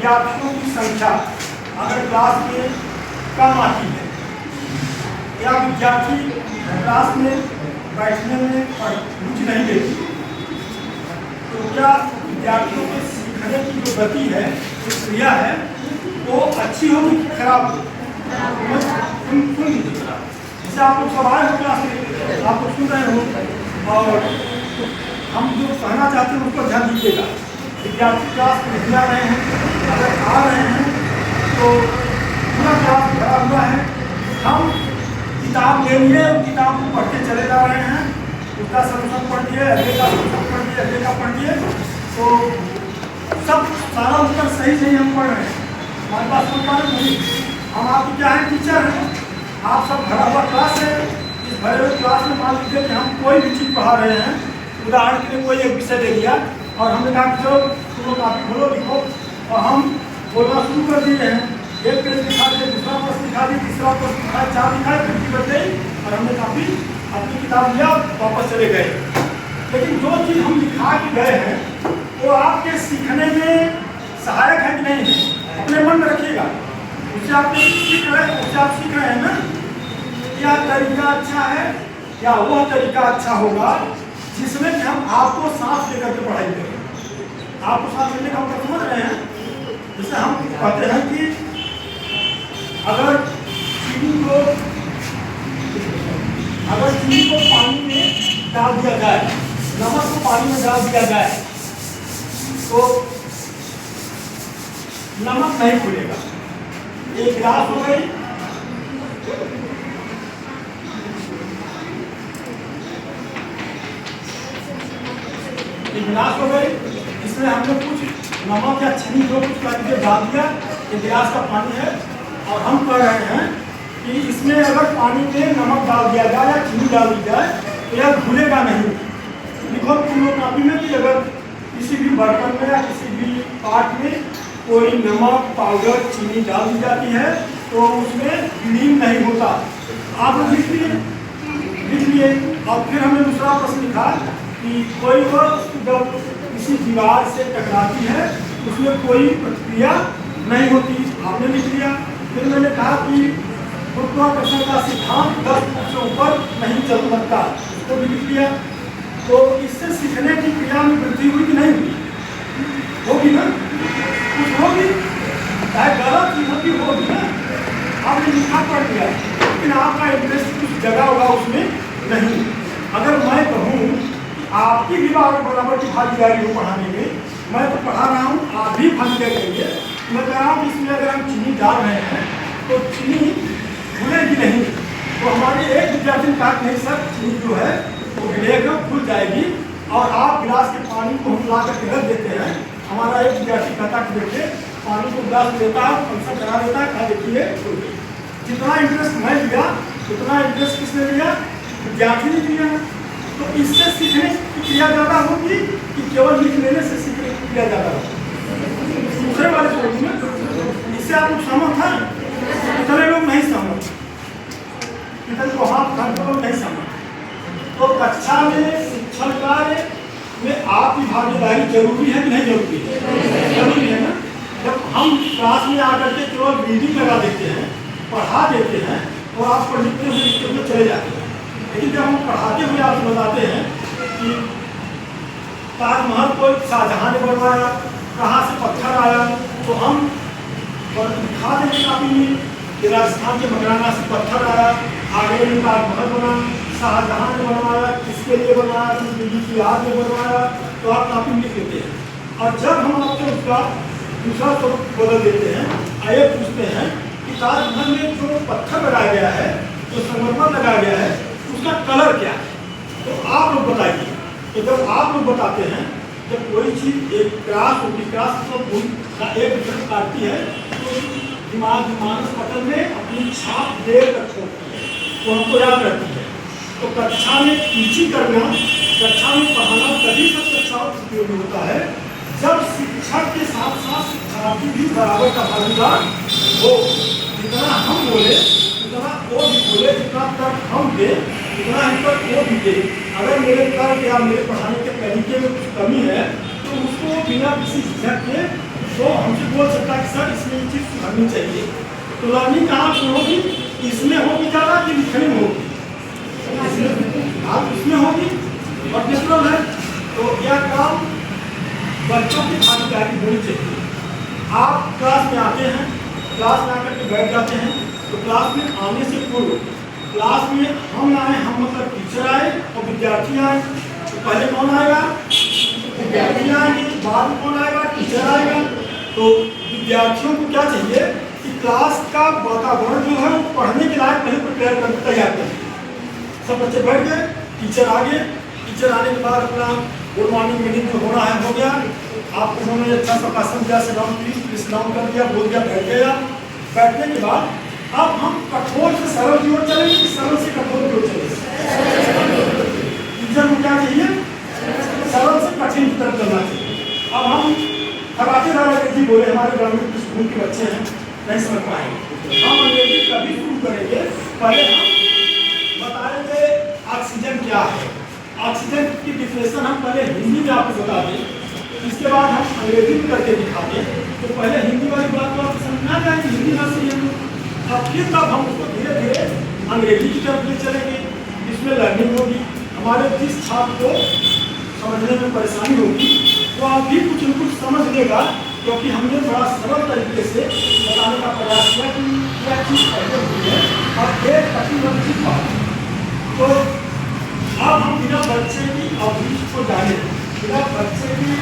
विद्यार्थियों की संख्या अगर क्लास में कम आती है या विद्यार्थी क्लास में बैठने में रुचि नहीं लेती, तो क्या विद्यार्थियों के सीखने की जो गति है, जो क्रिया है, वो अच्छी होगी कि खराब होगी? जैसे आप लोग सब आए हो क्लास में, आप लोग सुन रहे हो और हम जो कहना चाहते हैं उस पर ध्यान दीजिएगा। विद्यार्थी क्लास में नहीं आ रहे हैं, अगर आ रहे हैं तो पूरा क्लास भरा हुआ है, हम किताब ले लिए और किताब को पढ़ते चले जा रहे हैं, उसका सलूशन पढ़ दिए, अगले का सलूशन पढ़ दिए, अगले का पढ़ दिए, तो सब सारा उत्तर सही सही हम पढ़ रहे हैं, हमारे पास कोई कारण नहीं। हम आपकी क्या है, टीचर हैं, आप सब भरा हुआ क्लास है, इस भरे हुए क्लास में मान लीजिए कि हम कोई भी चीज़ पढ़ा रहे हैं, उदाहरण के लिए कोई एक विषय दे दिया और हमने कहा कि चलो तुम लोग काफी खोलो लिखो, और हम बोलना शुरू कर दिए हैं, एक पेज लिखा दिए, दूसरा प्रश्न लिखा दिए, तीसरा प्रश्न लिखा, 4 लिखा, 50 बच गई और हमने काफी अपनी किताब लिया वापस चले गए। लेकिन जो चीज़ हम लिखा के गए हैं वो आपके सीखने में सहायक है कि नहीं है, अपने मन में रखिएगा। उससे आप सीख रहे हैं, उससे आप सीख रहे हैं ना, क्या तरीका अच्छा है या वो तरीका अच्छा होगा जिसमें कि हम आपको सांस लेकर के पढ़ाई करें। आपको सांस लेने का मतलब समझ रहे हैं? जैसे हम कहते हैं कि अगर चीनी को पानी में डाल दिया जाए, नमक को पानी में डाल दिया जाए तो नमक नहीं खुलेगा। एक गिलास हो गई, गिलास हो गई, इसमें हमने कुछ नमक या चीनी जो कुछ करके डाल दिया, ये गिलास का पानी है और हम कह रहे हैं कि इसमें अगर पानी में नमक डाल दिया जाए या चीनी डाल दी जाए तो यह घुलेगा नहीं। लिखो तुम लोग कॉपी में कि अगर किसी भी बर्तन में या किसी भी पार्ट में कोई नमक, पाउडर, चीनी डाल दी जाती है तो उसमें विलीन नहीं होता। आप लोग लिख लिए और फिर हमने दूसरा प्रश्न लिखा कि कोई वस्तु जब किसी दीवार से टकराती है उसमें कोई प्रतिक्रिया नहीं होती, आपने लिख लिया। फिर मैंने कहा कि गुरुत्वाकर्षण का सिद्धांत 10 फुट से ऊपर नहीं चल सकता, उसको भी लिख लिया। तो इससे सीखने की क्रिया में वृद्धि हुई कि नहीं हुई? होगी ना, कुछ होगी, चाहे गलत ही होगी, होगी ना। आपने लिखा पढ़ लिया लेकिन आपका इंटरेस्ट कुछ जगह होगा उसमें नहीं। अगर मैं कहूँ आपकी भी बराबर की भागीदारी हो पढ़ाने में, मैं तो पढ़ा रहा हूँ, आप भी भागीदारी करिए। मैं कह रहा हूँ इसमें अगर हम चीनी डाल रहे हैं तो चीनी घुलेगी नहीं, तो हमारे एक विद्यार्थी ने कहा कि नहीं सर चीनी जो है वो गिरेगा, घुल जाएगी और आप गिलास के पानी को हम ला करके रख देते हैं। हमारा एक विद्यार्थी कहता कि देखिए पानी को गिलास देता है, फंक्शन करा देता है, खा देखिए। जितना इंटरेस्ट मैं लिया उतना इंटरेस्ट किसने लिया? विद्यार्थी ने लिया। तो इससे सीखने की क्रिया ज़्यादा होगी कि केवल लिख लेने से सीखने की क्रिया ज़्यादा होगी? दूसरे वाले सोचिए, इससे आप लोग सहमत हैं? इतने लोग नहीं सहमत, इतने को हाथ लोग नहीं सहमत। तो कक्षा में शिक्षण कार्य में आपकी भागीदारी जरूरी है कि नहीं जरूरी है? जरूरी है ना। जब हम क्लास में आकर के केवल रीडिंग लगा देते हैं, पढ़ा देते हैं और आप लिखते हुए चले जाते हैं, लेकिन जब हम पढ़ाते हुए आपको बताते हैं कि ताजमहल को शाहजहां ने बनवाया, कहाँ से पत्थर आया, तो हम दिखा देंगे काफी में कि राजस्थान के मकराना से पत्थर आया, आगरे में ताजमहल बना, शाहजहां ने बनवाया, किसके लिए बनवाया, दिल्ली की याद में बनवाया, तो आप काफी लिख लेते हैं। और जब हम आपसे उसका दूसरा स्वरूप बदल देते हैं, आइए पूछते हैं कि ताजमहल में जो पत्थर लगाया गया है, जो संगमरमर लगाया गया है, उसका कलर क्या है? तो आप लोग बताइए। तो जब आप लोग बताते हैं, जब कोई चीज़ एक क्रास होती, क्रास तो एक तरफ काटती है तो दिमाग मानस पटल में अपनी छाप देर तक छोड़ती है, वो हमको याद रहती है। तो कक्षा में टीचिंग करना, कक्षा में पढ़ाना तभी सब कक्षाओं का उपयोग होता है जब शिक्षक के साथ साथ शिक्षार्थी भी बराबर का भागीदार हो। जितना हम बोले उतना वो भी बोले, जितना तर्क हम दे उतना हम तक वो भी दे। अगर मेरे तर्क या मेरे पढ़ाने के तरीके में कुछ कमी है तो उसको बिना किसी झिझक के तो हमसे बोल सकता है कि सर इसमें ये चीज़ सुधरनी चाहिए। तो लर्निंग कहाँ से होगी? इसमें होगी ज़्यादा कि लिखने में होगी? इसमें होगी और नेचुरल है। तो यह काम बच्चों की भागीदारी होनी चाहिए। आप क्लास में आते हैं, क्लास में आकर के बैठ जाते हैं, तो क्लास में आने से पूर्व क्लास में हम आए, हम मतलब टीचर आए और विद्यार्थी आए, तो पहले कौन आएगा? विद्यार्थी आएंगे, बाद में कौन आएगा? टीचर आएगा। तो विद्यार्थियों को क्या चाहिए कि क्लास का वातावरण जो है वो पढ़ने के लायक पहले प्रिपेयर करके तैयार करें। सब बच्चे बैठ गए, टीचर आ गए, टीचर आने के बाद अपना गुड मॉर्निंग मीटिंग जो होना है हो गया, आप उन्होंने अच्छा सा भाषण दिया, सलाम प्लीज सलाम कर दिया, बोल दिया, बैठ गया। बैठने के बाद अब हम कठोर से सरल की ओर चलेंगे कि सरल से कठोर की ओर चलेंगे? टीचर को क्या चाहिए? सरल से कठिन की तरफ चलना चाहिए। अब हम खराटे अंग्रेजी बोले, हमारे ग्रामीण स्कूल के बच्चे हैं, नहीं समझ पाएंगे। हम अंग्रेजी कभी शुरू करेंगे, पहले हम बताएंगे ऑक्सीजन क्या है, ऑक्सीजन की डिफिनेशन हम पहले हिंदी में आपको बता दें, इसके बाद हम अंग्रेजी में करके दिखाते हैं। तो पहले हिंदी वाली बात को आप समझ ना जाएंगे, हिंदी ना सही, अब फिर तब हम उसको धीरे धीरे अंग्रेजी की तरफ ले चलेंगे। इसमें लर्निंग होगी, हमारे जिस छात्र को समझने में परेशानी होगी तो आप भी कुछ न कुछ समझ लेगा, क्योंकि हमने बड़ा सरल तरीके से बताने का प्रयास किया कि क्या चीज़ पहले हुई है और एक कठिन चीज बात। तो अब हम बिना बच्चे की अवधि को जाने, बिना बच्चे की